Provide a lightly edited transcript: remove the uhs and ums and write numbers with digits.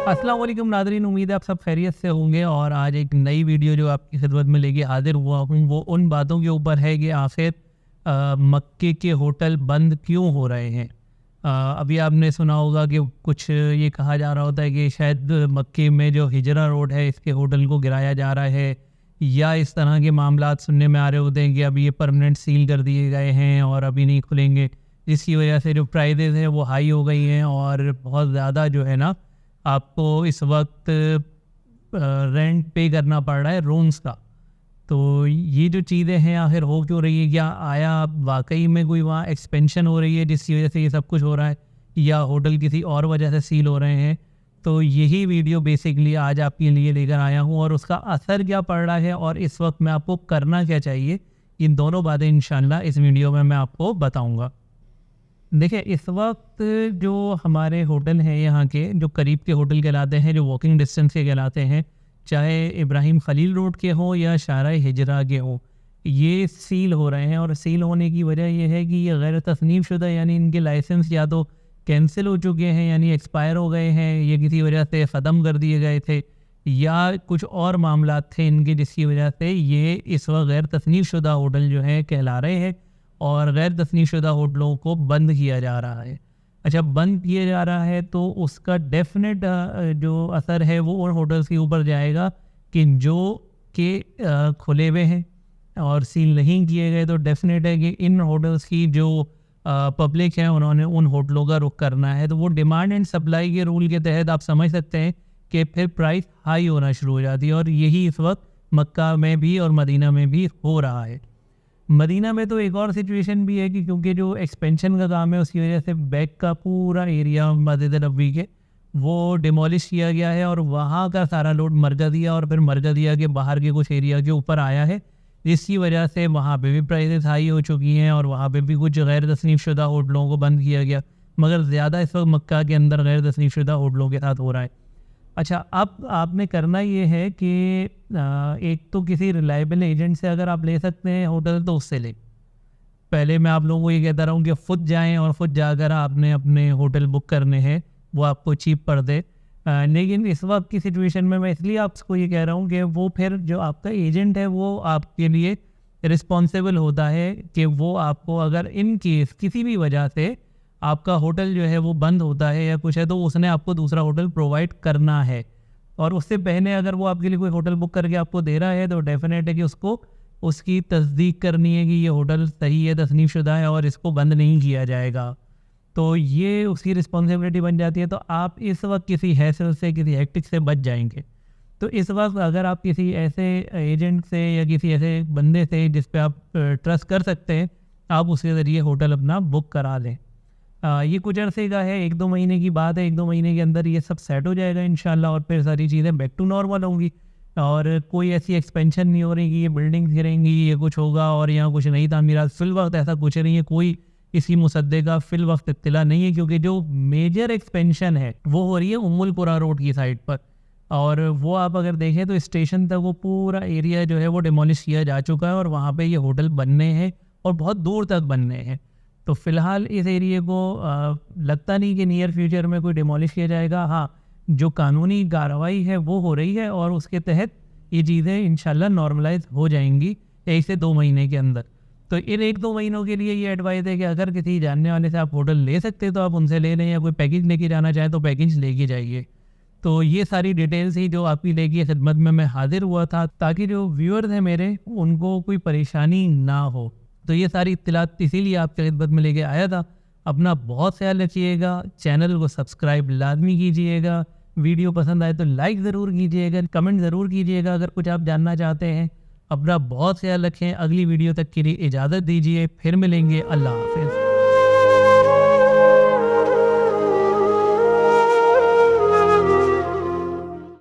अस्सलाम वालेकुम नादरीन, उम्मीद है आप सब खैरियत से होंगे। और आज एक नई वीडियो जो आपकी खिदमत में लेके हाजिर हुआ हूँ वो उन बातों के ऊपर है कि आखिर मक्के के होटल बंद क्यों हो रहे हैं। अभी आपने सुना होगा कि कुछ ये कहा जा रहा होता है कि शायद मक्के में जो हिजरा रोड है इसके होटल को गिराया जा रहा है, या इस तरह के मामलात सुनने में आ रहे होते हैं कि अभी ये परमानेंट सील कर दिए गए हैं और अभी नहीं खुलेंगे, जिसकी वजह से जो प्राइजेज़ हैं वो हाई हो गई हैं और बहुत ज़्यादा जो है ना आपको इस वक्त रेंट पे करना पड़ रहा है रूम्स का। तो ये जो चीज़ें हैं आखिर हो क्यों रही है? क्या आया वाकई में कोई वहाँ एक्सपेंशन हो रही है जिसकी वजह से ये सब कुछ हो रहा है, या होटल किसी और वजह से सील हो रहे हैं? तो यही वीडियो बेसिकली आज आपके लिए लेकर आया हूँ और उसका असर क्या पड़ रहा है और इस वक्त में आपको करना क्या चाहिए, इन दोनों बातें इंशाल्लाह इस वीडियो में मैं आपको बताऊँगा। देखिए, इस वक्त जो हमारे होटल हैं यहाँ के, जो करीब के होटल कहलाते हैं, जो वॉकिंग डिस्टेंस के कहलाते हैं, चाहे इब्राहिम खलील रोड के हों या शाहराह हिजरा के हों, ये सील हो रहे हैं। और सील होने की वजह ये है कि ये गैर तस्नीम शुदा, यानी इनके लाइसेंस या तो कैंसिल हो चुके हैं यानी एक्सपायर हो गए हैं, ये किसी वजह से ख़त्म कर दिए गए थे, या कुछ और मामलात थे इनके जिसकी वजह से ये इस वक्त गैर तस्नीम शुदा होटल जो है कहला रहे हैं और गैर तस्नीम शुदा होटलों को बंद किया जा रहा है। अच्छा, बंद किया जा रहा है तो उसका डेफिनेट जो असर है वो उन होटल्स के ऊपर जाएगा कि जो कि खुले हुए हैं और सील नहीं किए गए। तो डेफिनेट है कि इन होटल्स की जो पब्लिक है उन्होंने उन होटलों का रुख करना है। तो वो डिमांड एंड सप्लाई के रूल के तहत आप समझ सकते हैं कि फिर प्राइस हाई होना शुरू हो जाती है, और यही इस वक्त मक्का में भी और मदीना में भी हो रहा है। मदीना में तो एक और सिचुएशन भी है कि क्योंकि जो एक्सपेंशन का काम है उसकी वजह से बैक का पूरा एरिया मस्जिद नबवी के वो डिमोलिश किया गया है और वहाँ का सारा लोड मरकज़िया और फिर मरकज़िया के बाहर के कुछ एरिया के ऊपर आया है, जिसकी वजह से वहाँ पे भी प्राइसेस हाई हो चुकी हैं और वहाँ पे भी कुछ गैर तस्नीम शुदा होटलों को बंद किया गया, मगर ज़्यादा इस वक्त मक्का के अंदर गैर तस्नीम शुदा होटलों के साथ हो रहा है। अच्छा, अब आपने करना ये है कि एक तो किसी रिलायबल एजेंट से अगर आप ले सकते हैं होटल तो उससे लें। पहले मैं आप लोगों को ये कहता रहा हूँ कि खुद जाएं और ख़ुद जाकर आपने अपने होटल बुक करने हैं, वो आपको चीप पड़ दे। लेकिन इस वक्त की सिचुएशन में मैं इसलिए आपको ये कह रहा हूँ कि वो फिर जो आपका एजेंट है वो आपके लिए रिस्पॉन्सिबल होता है कि वो आपको अगर इन केस किसी भी वजह से आपका होटल जो है वो बंद होता है या कुछ है तो उसने आपको दूसरा होटल प्रोवाइड करना है। और उससे पहले अगर वो आपके लिए कोई होटल बुक करके आपको दे रहा है तो डेफिनेट है कि उसको उसकी तस्दीक करनी है कि ये होटल सही है, तस्नीम शुदा है और इसको बंद नहीं किया जाएगा। तो ये उसकी रिस्पॉन्सिबिलिटी बन जाती है। तो आप इस वक्त किसी हैसल से, किसी हेक्टिक से बच जाएंगे। तो इस वक्त अगर आप किसी ऐसे एजेंट से या किसी ऐसे बंदे से जिस पे आप ट्रस्ट कर सकते हैं, आप उसके ज़रिए होटल अपना बुक करा लें। ये कुछ अरसे का है, 1-2 महीने की बात है। 1-2 महीने के अंदर ये सब सेट हो जाएगा इंशाल्लाह और फिर सारी चीज़ें बैक टू नॉर्मल होंगी और कोई ऐसी एक्सपेंशन नहीं हो रही कि ये बिल्डिंग्स गिरेंगी, ये कुछ होगा और यहाँ कुछ नई तामीरात। फिल वक्त ऐसा कुछ नहीं है, कोई इसी मुसद्दे का फिल वक्त इत्तिला नहीं है, क्योंकि जो मेजर एक्सपेंशन है वो हो रही है उम्मुल कुरा रोड की साइड पर। और वो आप अगर देखें तो स्टेशन तक वो पूरा एरिया जो है वो डिमोलिश किया जा चुका है और वहाँ पे ये होटल बनने हैं और बहुत दूर तक बनने हैं। तो फ़िलहाल इस एरिए को लगता नहीं कि नियर फ्यूचर में कोई डिमोलिश किया जाएगा। हाँ, जो कानूनी कार्रवाई है वो हो रही है और उसके तहत ये चीज़ें इंशाल्लाह नॉर्मलाइज हो जाएंगी 1 से 2 महीने के अंदर। तो इन 1-2 महीनों के लिए ये एडवाइस है कि अगर किसी जानने वाले से आप होटल ले सकते तो आप उनसे ले लें, या कोई पैकेज लेके जाना चाहे तो पैकेज लेके जाइए। तो ये सारी डिटेल्स ही जो आपकी लेके खिदमत में मैं हाजिर हुआ था, ताकि जो व्यूअर्स हैं मेरे उनको कोई परेशानी ना हो। तो ये सारी इत्तलात इसीलिए आपके खिदमत में लेके आया था। अपना बहुत ख्याल रखिएगा, चैनल को सब्सक्राइब लाजमी कीजिएगा, वीडियो पसंद आए तो लाइक ज़रूर कीजिएगा, कमेंट ज़रूर कीजिएगा अगर कुछ आप जानना चाहते हैं। अपना बहुत ख्याल रखें। अगली वीडियो तक के लिए इजाज़त दीजिए, फिर मिलेंगे। अल्लाह हाफ़िज़।